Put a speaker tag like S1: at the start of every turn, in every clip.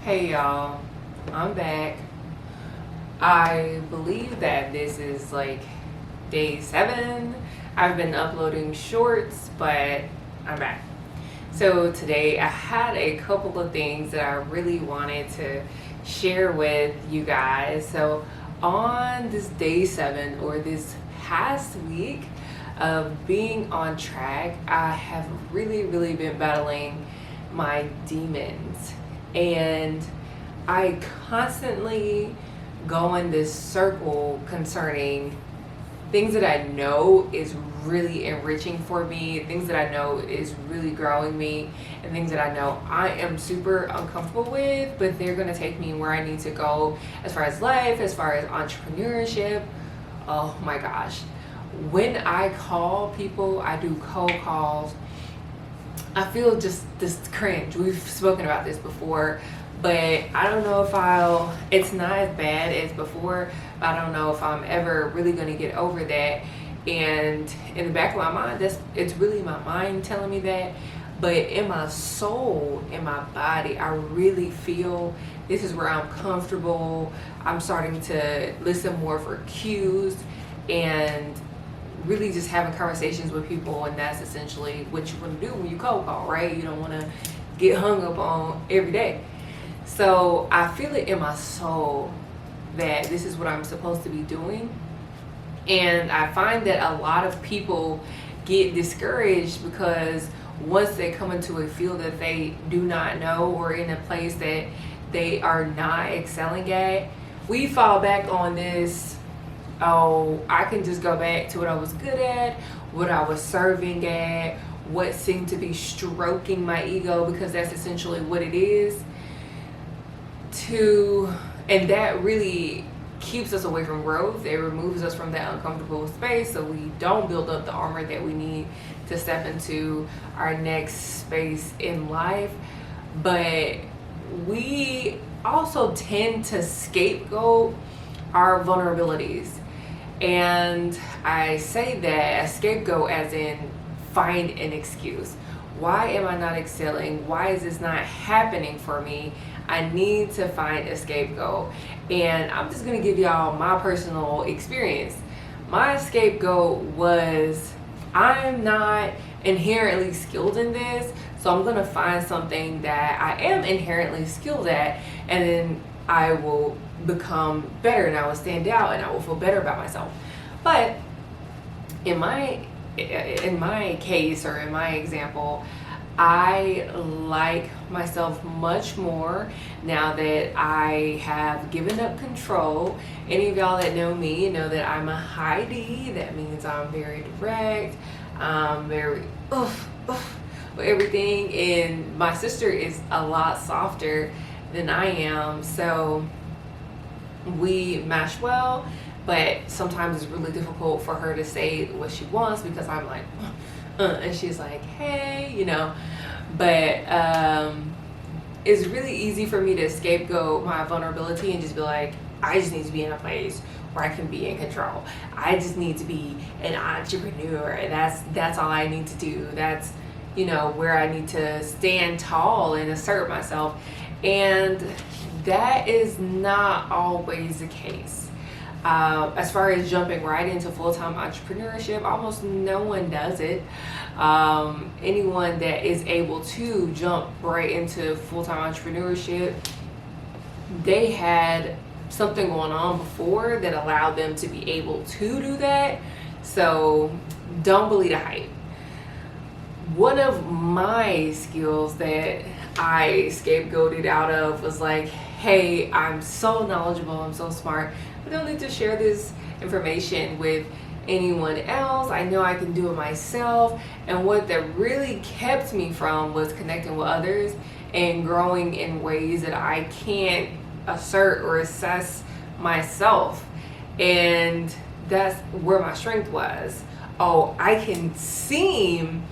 S1: Hey y'all, I'm back. I believe that this is like day 7. I've been uploading shorts, but I'm back. So today I had a couple of things that I really wanted to share with you guys. So on this day 7 or this past week of being on track, I have really been battling my demons. And I constantly go in this circle concerning things that I know is really enriching for me, things that I know is really growing me, and things that I know I am super uncomfortable with, but they're going to take me where I need to go as far as life, as far as entrepreneurship. Oh my gosh. When I call people, I do cold calls, I feel just this cringe. We've spoken about this before, but I don't know if it's not as bad as before, but I don't know if I'm ever really going to get over that. And in the back of my mind, it's really my mind telling me that. But in my soul, in my body, I really feel this is where I'm comfortable. I'm starting to listen more for cues and really just having conversations with people, and that's essentially what you want to do when you cold call, right? You don't want to get hung up on every day. So I feel it in my soul that this is what I'm supposed to be doing, and I find that a lot of people get discouraged because once they come into a field that they do not know or in a place that they are not excelling at, we fall back on this, oh, I can just go back to what I was good at, what I was serving at, what seemed to be stroking my ego, because that's essentially what it is. And that really keeps us away from growth. It removes us from that uncomfortable space, so we don't build up the armor that we need to step into our next space in life. But we also tend to scapegoat our vulnerabilities. And I say that a scapegoat as in find an excuse. Why am I not excelling? Why is this not happening for me? I need to find a scapegoat. And I'm just gonna give y'all my personal experience. My scapegoat was, I'm not inherently skilled in this, so I'm gonna find something that I am inherently skilled at, and then I will become better and I will stand out and I will feel better about myself. But in my case, or in my example, I like myself much more now that I have given up control. Any of y'all that know me know that I'm a high D. That means I'm very direct, very with everything, and my sister is a lot softer than I am, so we mesh well, but sometimes it's really difficult for her to say what she wants because I'm like, and she's like, hey, but it's really easy for me to scapegoat my vulnerability and just be like, I just need to be in a place where I can be in control. I just need to be an entrepreneur. That's all I need to do. That's, where I need to stand tall and assert myself. And that is not always the case. As far as jumping right into full-time entrepreneurship, almost no one does it. Anyone that is able to jump right into full-time entrepreneurship, they had something going on before that allowed them to be able to do that. So don't believe the hype. One of my skills that I scapegoated out of was like, hey, I'm so knowledgeable, I'm so smart, I don't need to share this information with anyone else. I know I can do it myself. And what that really kept me from was connecting with others and growing in ways that I can't assert or assess myself. And that's where my strength was. Oh, I can seem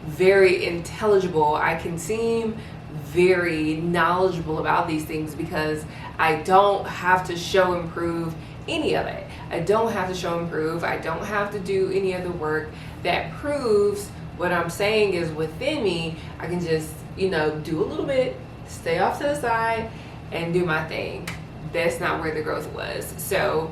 S1: very intelligible. I can seem very knowledgeable about these things because I don't have to show and prove any of it. I don't have to show and prove. I don't have to do any of the work that proves what I'm saying is within me. I can just, do a little bit, stay off to the side, and do my thing. That's not where the growth was. So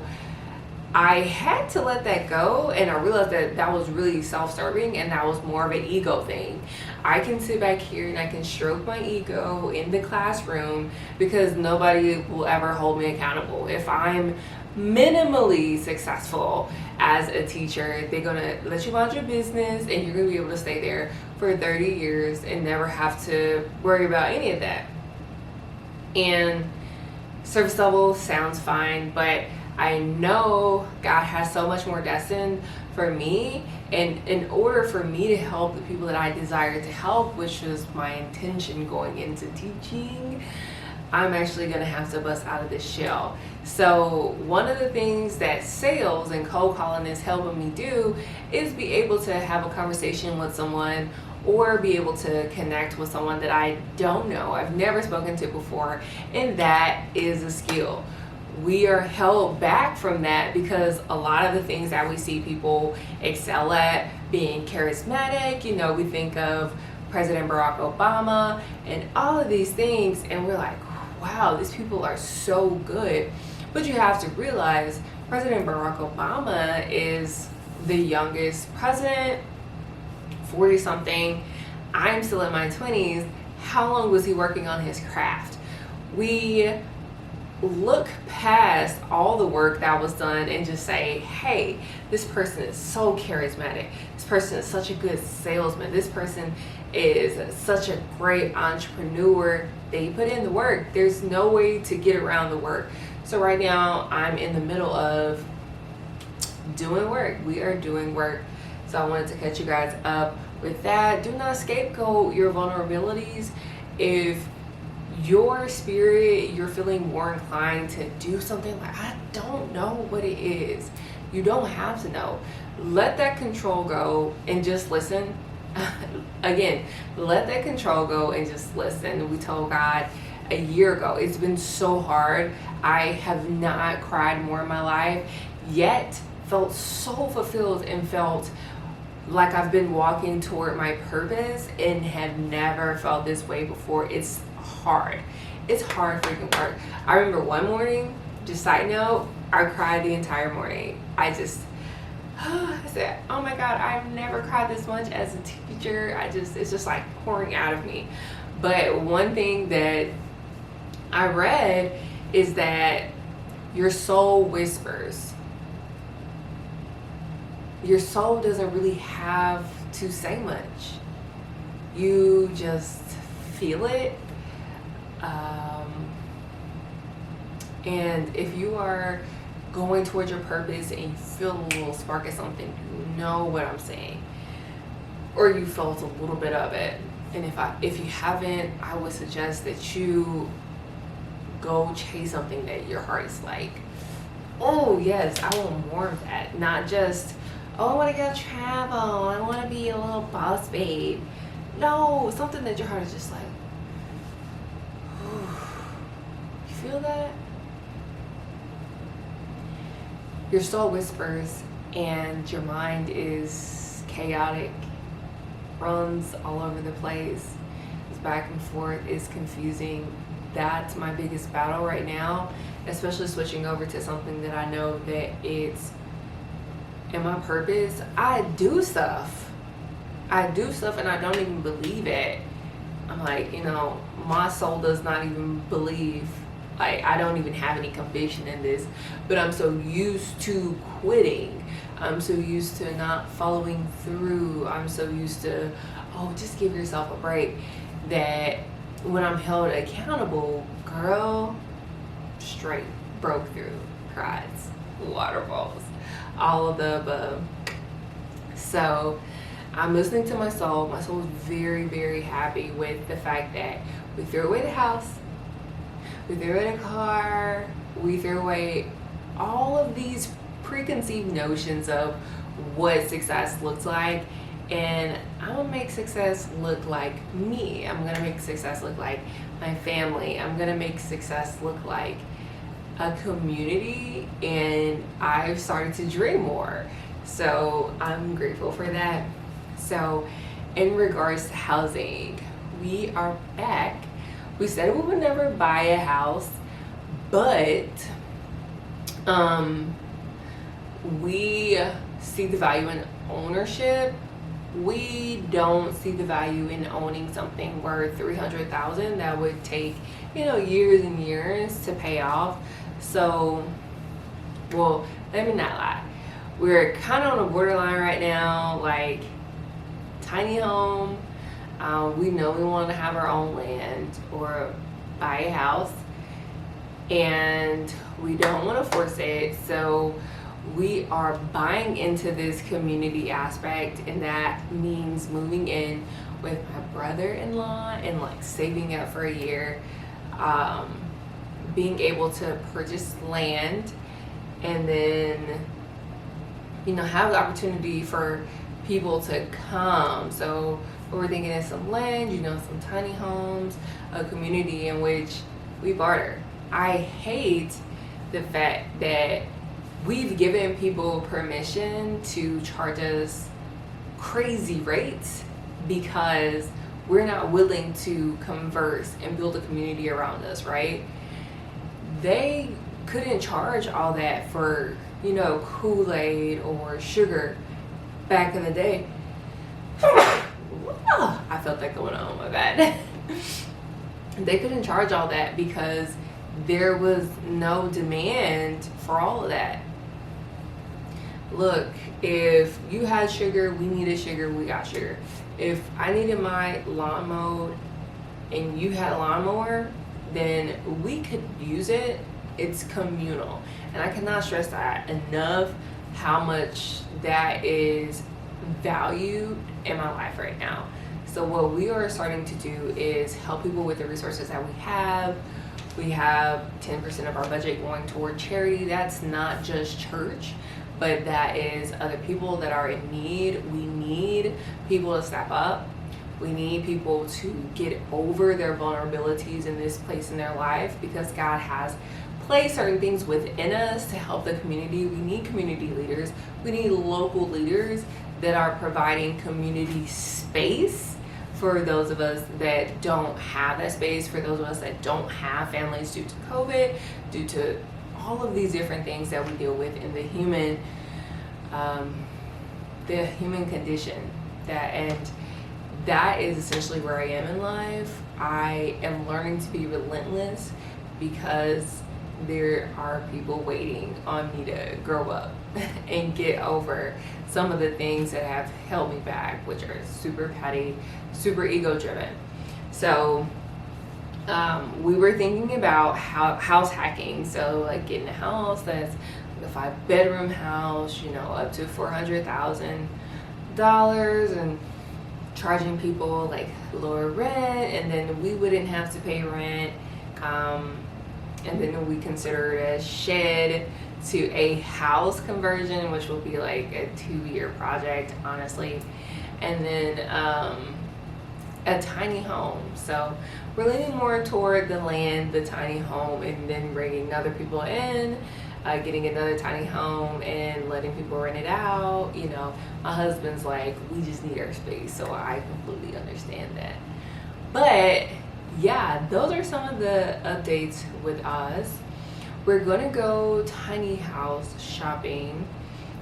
S1: I had to let that go, and I realized that that was really self-serving, and that was more of an ego thing. I can sit back here and I can stroke my ego in the classroom because nobody will ever hold me accountable. If I'm minimally successful as a teacher, they're gonna let you mind your business, and you're gonna be able to stay there for 30 years and never have to worry about any of that. And service level sounds fine, but I know God has so much more destined for me, and in order for me to help the people that I desire to help, which was my intention going into teaching, I'm actually going to have to bust out of this shell. So one of the things that sales and cold calling is helping me do is be able to have a conversation with someone, or be able to connect with someone that I don't know, I've never spoken to before, and that is a skill. We are held back from that because a lot of the things that we see people excel at, being charismatic, we think of President Barack Obama and all of these things, and we're like, wow, these people are so good. But you have to realize President Barack Obama is the youngest president, 40 something. I'm still in my 20s. How long was he working on his craft? We look past all the work that was done and just say, hey, this person is so charismatic. This person is such a good salesman. This person is such a great entrepreneur. They put in the work. There's no way to get around the work. So right now I'm in the middle of doing work. We are doing work. So I wanted to catch you guys up with that. Do not scapegoat your vulnerabilities. If your spirit, you're feeling more inclined to do something like, I don't know what it is. You don't have to know. Let that control go and just listen. Again, let that control go and just listen. We told God a year ago, it's been so hard. I have not cried more in my life, yet felt so fulfilled and felt like I've been walking toward my purpose and have never felt this way before. It's hard. It's hard freaking work. I remember one morning, just side note, I cried the entire morning. I said, oh my God, I've never cried this much as a teacher. It's just like pouring out of me. But one thing that I read is that your soul whispers. Your soul doesn't really have to say much. You just feel it. And if you are going towards your purpose and you feel a little spark of something, you know what I'm saying, or you felt a little bit of it. And if you haven't, I would suggest that you go chase something that your heart is like, oh yes, I want more of that. Not just, oh, I want to go travel, I want to be a little boss babe. No, something that your heart is just like, you feel that? Your soul whispers and your mind is chaotic, runs all over the place, it's back and forth, it's confusing. That's my biggest battle right now, especially switching over to something that I know that it's in my purpose. I do stuff and I don't even believe it. I'm like, my soul does not even believe. Like, I don't even have any conviction in this, but I'm so used to quitting. I'm so used to not following through. I'm so used to, oh, just give yourself a break, that when I'm held accountable, girl, straight broke through, cries, waterfalls, all of the above. So I'm listening to my soul. My soul is very, very happy with the fact that we threw away the house, we threw away the car, we threw away all of these preconceived notions of what success looks like. And I'm gonna make success look like me. I'm gonna make success look like my family. I'm gonna make success look like a community. And I've started to dream more. So I'm grateful for that. So in regards to housing, we are back We said we would never buy a house, but we see the value in ownership. We don't see the value in owning something worth $300,000 that would take, years and years to pay off. So, well, let me not lie. We're kind of on the borderline right now, like tiny home. We know we want to have our own land or buy a house, and we don't want to force it. So we are buying into this community aspect, and that means moving in with my brother-in-law and like saving up for a year, being able to purchase land, and then have the opportunity for people to come. So what we're thinking is some land, some tiny homes, a community in which we barter. I hate the fact that we've given people permission to charge us crazy rates because we're not willing to converse and build a community around us, right? They couldn't charge all that for, Kool-Aid or sugar back in the day. I felt that going on, my bad. They couldn't charge all that because there was no demand for all of that. Look, if you had sugar, we needed sugar, we got sugar. If I needed my lawn mowed and you had a lawnmower, then we could use it. It's communal. And I cannot stress that enough, how much that is valued in my life right now. So what we are starting to do is help people with the resources that we have. We have 10% of our budget going toward charity. That's not just church, but that is other people that are in need. We need people to step up. We need people to get over their vulnerabilities in this place in their life, because God has placed certain things within us to help the community. We need community leaders. We need local leaders that are providing community space for those of us that don't have that space, for those of us that don't have families due to COVID, due to all of these different things that we deal with in the human condition. That is essentially where I am in life. I am learning to be relentless because there are people waiting on me to grow up and get over some of the things that have held me back, which are super petty, super ego driven. So we were thinking about house hacking. So like getting a house that's like a 5-bedroom house, up to $400,000, and charging people like lower rent, and then we wouldn't have to pay rent. And then we consider it a shed to a house conversion, which will be like a 2-year project, honestly. And then a tiny home. So we're leaning more toward the land, the tiny home, and then bringing other people in, getting another tiny home and letting people rent it out. My husband's like, we just need our space. So I completely understand that. But yeah, those are some of the updates with us. We're gonna go tiny house shopping,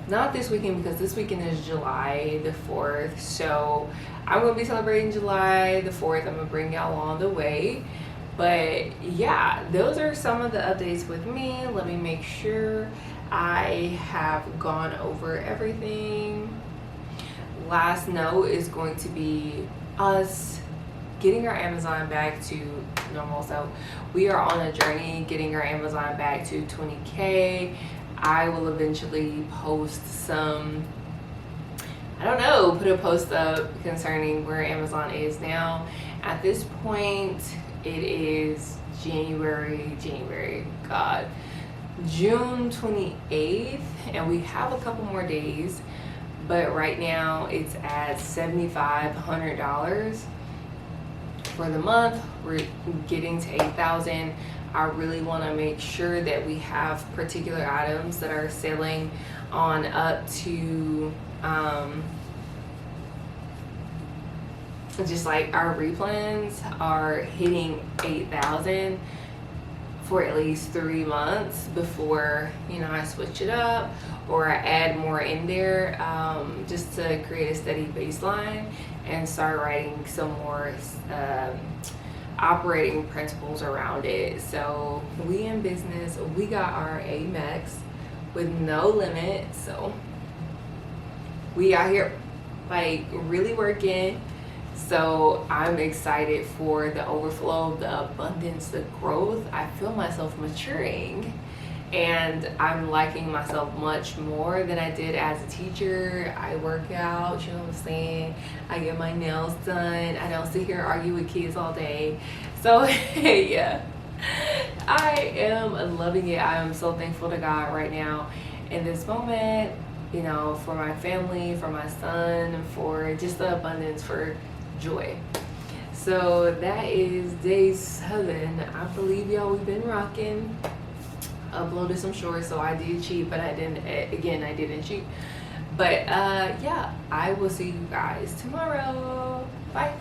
S1: not this weekend, because this weekend is July the 4th. So I'm gonna be celebrating July the 4th. I'm gonna bring y'all along the way. But yeah, those are some of the updates with me. Let me make sure I have gone over everything. Last note is going to be us getting our Amazon back to normal. So we are on a journey getting our Amazon back to 20K. I will eventually post put a post up concerning where Amazon is now. At this point, it is June 28th, and we have a couple more days, but right now it's at $7,500 for the month. We're getting to 8,000. I really want to make sure that we have particular items that are selling on up to just like our replans are hitting 8,000 for at least 3 months before, you know, I switch it up or I add more in there, just to create a steady baseline and start writing some more operating principles around it. So we in business, we got our Amex with no limit. So we out here like really working. So I'm excited for the overflow, the abundance, the growth. I feel myself maturing and I'm liking myself much more than I did as a teacher. I work out, you know what I'm saying? I get my nails done. I don't sit here and argue with kids all day. So yeah, I am loving it. I am so thankful to God right now in this moment, you know, for my family, for my son, for just the abundance, for joy. So that is day 7. I believe y'all, we've been rocking. Uploaded some shorts, so I did cheat, but I didn't cheat. But yeah, I will see you guys tomorrow. Bye.